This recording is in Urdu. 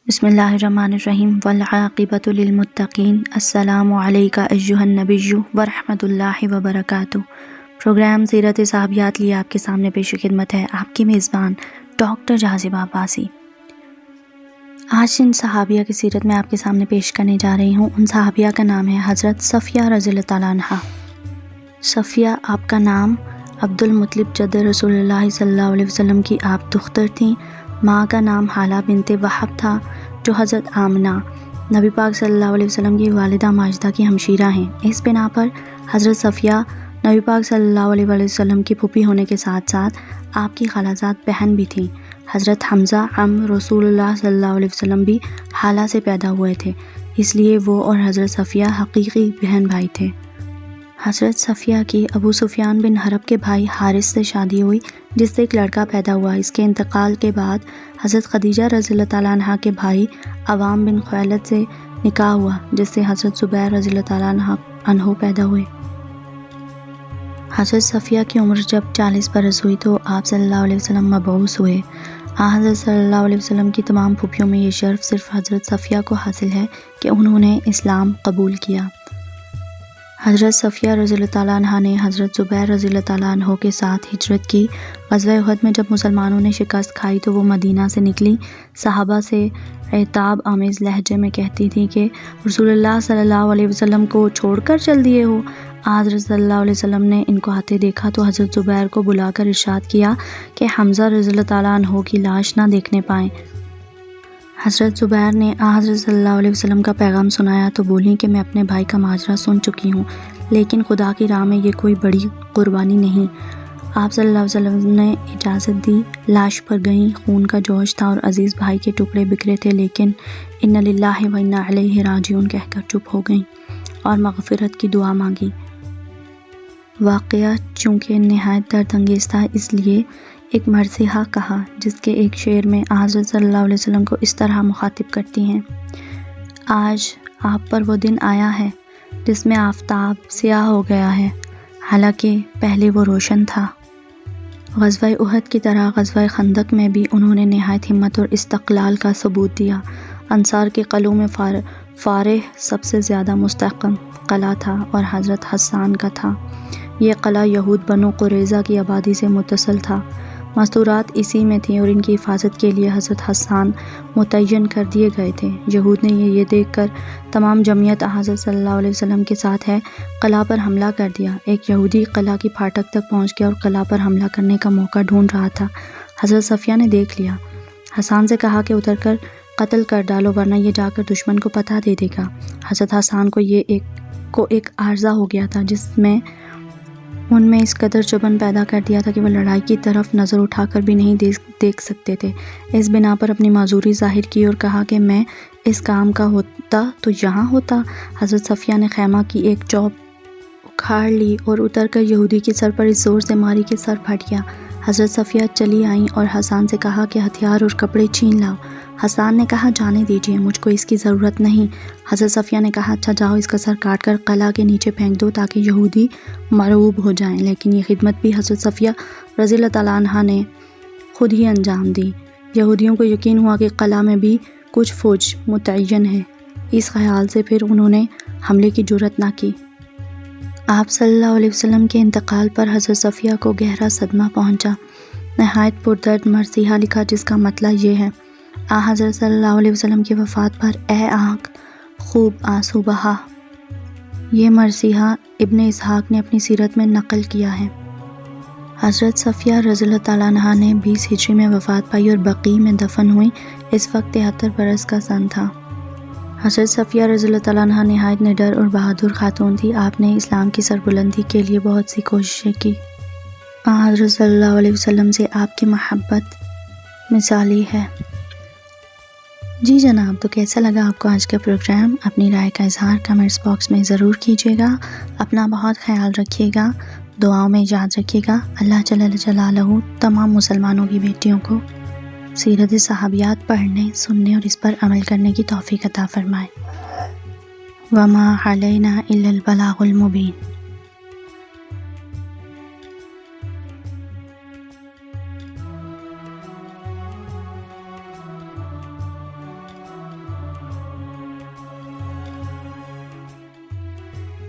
بسم اللہ الرحمن الرحیم والعاقبۃ للمتقین السلام علیک ایھا النبی ورحمۃ اللہ وبرکاتہ۔ پروگرام سیرت صحابیات لیے آپ کے سامنے پیش خدمت ہے آپ کی میزبان ڈاکٹر جاذبہ عباسی۔ آج جن صحابیہ کی سیرت میں آپ کے سامنے پیش کرنے جا رہی ہوں ان صحابیہ کا نام ہے حضرت صفیہ رضی اللہ تعالیٰ عنہا۔ صفیہ آپ کا نام عبد المطلب جد رسول اللہ صلی اللہ علیہ وسلم کی آپ دختر تھیں۔ ماں کا نام حالہ بنت وہب تھا جو حضرت آمنہ نبی پاک صلی اللہ علیہ وسلم کی والدہ ماجدہ کی ہمشیرہ ہیں۔ اس بنا پر حضرت صفیہ نبی پاک صلی اللہ علیہ وسلم کی پھوپھی ہونے کے ساتھ ساتھ آپ کی خالازاد بہن بھی تھیں۔ حضرت حمزہ عم رسول اللہ صلی اللہ علیہ وسلم بھی حالہ سے پیدا ہوئے تھے، اس لیے وہ اور حضرت صفیہ حقیقی بہن بھائی تھے۔ حضرت صفیہ کی ابو سفیان بن حرب کے بھائی حارث سے شادی ہوئی جس سے ایک لڑکا پیدا ہوا۔ اس کے انتقال کے بعد حضرت خدیجہ رضی اللہ تعالیٰ عنہا کے بھائی عوام بن خویلد سے نکاح ہوا جس سے حضرت زبیر رضی اللہ تعالیٰ عنہ پیدا ہوئے۔ حضرت صفیہ کی عمر جب 40 برس ہوئی تو آپ صلی اللہ علیہ وسلم مبعوث ہوئے۔ حضرت صلی اللہ علیہ وسلم کی تمام پھوپھیوں میں یہ شرف صرف حضرت صفیہ کو حاصل ہے کہ انہوں نے اسلام قبول کیا۔ حضرت صفیہ رضی اللہ تعالیٰ عنہ نے حضرت زبیر رضی اللہ تعالیٰ عنہ کے ساتھ ہجرت کی۔ غزوہ احد میں جب مسلمانوں نے شکست کھائی تو وہ مدینہ سے نکلی۔ صحابہ سے عتاب آمیز لہجے میں کہتی تھی کہ رسول اللہ صلی اللہ علیہ وسلم کو چھوڑ کر چل دیے ہو۔ حضرت صلی اللہ علیہ وسلم نے ان کو آتے دیکھا تو حضرت زبیر کو بلا کر ارشاد کیا کہ حمزہ رضی اللہ تعالیٰ عنہ کی لاش نہ دیکھنے پائیں۔ حضرت زبیر نے حضرت صلی اللہ علیہ وسلم کا پیغام سنایا تو بولیں کہ میں اپنے بھائی کا ماجرا سن چکی ہوں، لیکن خدا کی راہ میں یہ کوئی بڑی قربانی نہیں۔ آپ صلی اللہ علیہ وسلم نے اجازت دی، لاش پر گئیں، خون کا جوش تھا اور عزیز بھائی کے ٹکڑے بکھرے تھے، لیکن انا للہ و انا الیہ راجعون کہہ کر چپ ہو گئیں اور مغفرت کی دعا مانگی۔ واقعہ چونکہ نہایت درد انگیز تھا اس لیے ایک مرثیہ کہا جس کے ایک شعر میں حضرت صلی اللہ علیہ وسلم کو اس طرح مخاطب کرتی ہیں: آج آپ پر وہ دن آیا ہے جس میں آفتاب سیاہ ہو گیا ہے، حالانکہ پہلے وہ روشن تھا۔ غزوہ احد کی طرح غزوہ خندق میں بھی انہوں نے نہایت ہمت اور استقلال کا ثبوت دیا۔ انصار کے قلعوں میں فارح سب سے زیادہ مستحکم قلعہ تھا اور حضرت حسان کا تھا۔ یہ قلعہ یہود بنو قریظہ کی آبادی سے متصل تھا۔ مستورات اسی میں تھیں اور ان کی حفاظت کے لیے حضرت حسان متعین کر دیے گئے تھے۔ یہود نے یہ دیکھ کر تمام جمعیت حضرت صلی اللہ علیہ وسلم کے ساتھ ہے قلعہ پر حملہ کر دیا۔ ایک یہودی قلعہ کی پھاٹک تک پہنچ گیا اور قلعہ پر حملہ کرنے کا موقع ڈھونڈ رہا تھا۔ حضرت صفیہ نے دیکھ لیا، حسان سے کہا کہ اتر کر قتل کر ڈالو ورنہ یہ جا کر دشمن کو پتہ دے دے گا۔ حضرت حسان کو ایک عارضہ ہو گیا تھا جس میں ان میں اس قدر جبن پیدا کر دیا تھا کہ وہ لڑائی کی طرف نظر اٹھا کر بھی نہیں دیکھ سکتے تھے۔ اس بنا پر اپنی معذوری ظاہر کی اور کہا کہ میں اس کام کا ہوتا تو یہاں ہوتا۔ حضرت صفیہ نے خیمہ کی ایک چوب اکھاڑ لی اور اتر کر یہودی کے سر پر اس زور سے ماری کہ سر پھٹ گیا۔ حضرت صفیہ چلی آئیں اور حسان سے کہا کہ ہتھیار اور کپڑے چھین لاؤ۔ حسان نے کہا جانے دیجیے، مجھ کو اس کی ضرورت نہیں۔ حضرت صفیہ نے کہا اچھا جاؤ اس کا سر کاٹ کر قلعہ کے نیچے پھینک دو تاکہ یہودی مرعوب ہو جائیں، لیکن یہ خدمت بھی حضرت صفیہ رضی اللہ تعالیٰ عنہا نے خود ہی انجام دی۔ یہودیوں کو یقین ہوا کہ قلعہ میں بھی کچھ فوج متعین ہے، اس خیال سے پھر انہوں نے حملے کی جرأت نہ کی۔ آپ صلی اللہ علیہ وسلم کے انتقال پر حضرت صفیہ کو گہرا صدمہ پہنچا۔ نہایت پردرد مرثیہ لکھا جس کا مطلب یہ ہے: حضرت صلی اللہ علیہ وسلم کی وفات پر اے آنکھ خوب آنسو بہا۔ یہ مرثیہ ابن اسحاق نے اپنی سیرت میں نقل کیا ہے۔ حضرت صفیہ رضی اللہ تعالیٰ عنہا نے 20 ہجری میں وفات پائی اور بقیع میں دفن ہوئی۔ اس وقت 73 برس کا سن تھا۔ حضرت صفیہ رضی اللہ تعالیٰ عنہا نہایت نڈر اور بہادر خاتون تھی۔ آپ نے اسلام کی سربلندی کے لیے بہت سی کوششیں کی۔ حضرت صلی اللہ علیہ وسلم سے آپ کی محبت مثالی ہے۔ جی جناب، تو کیسا لگا آپ کو آج کا پروگرام؟ اپنی رائے کا اظہار کمنٹس باکس میں ضرور کیجیے گا۔ اپنا بہت خیال رکھیے گا، دعاؤں میں یاد رکھیے گا۔ اللہ جل جلالہ تمام مسلمانوں کی بیٹیوں کو سیرت صحابیات پڑھنے، سننے اور اس پر عمل کرنے کی توفیق عطا فرمائے۔ وما علینا الا البلاغ المبین۔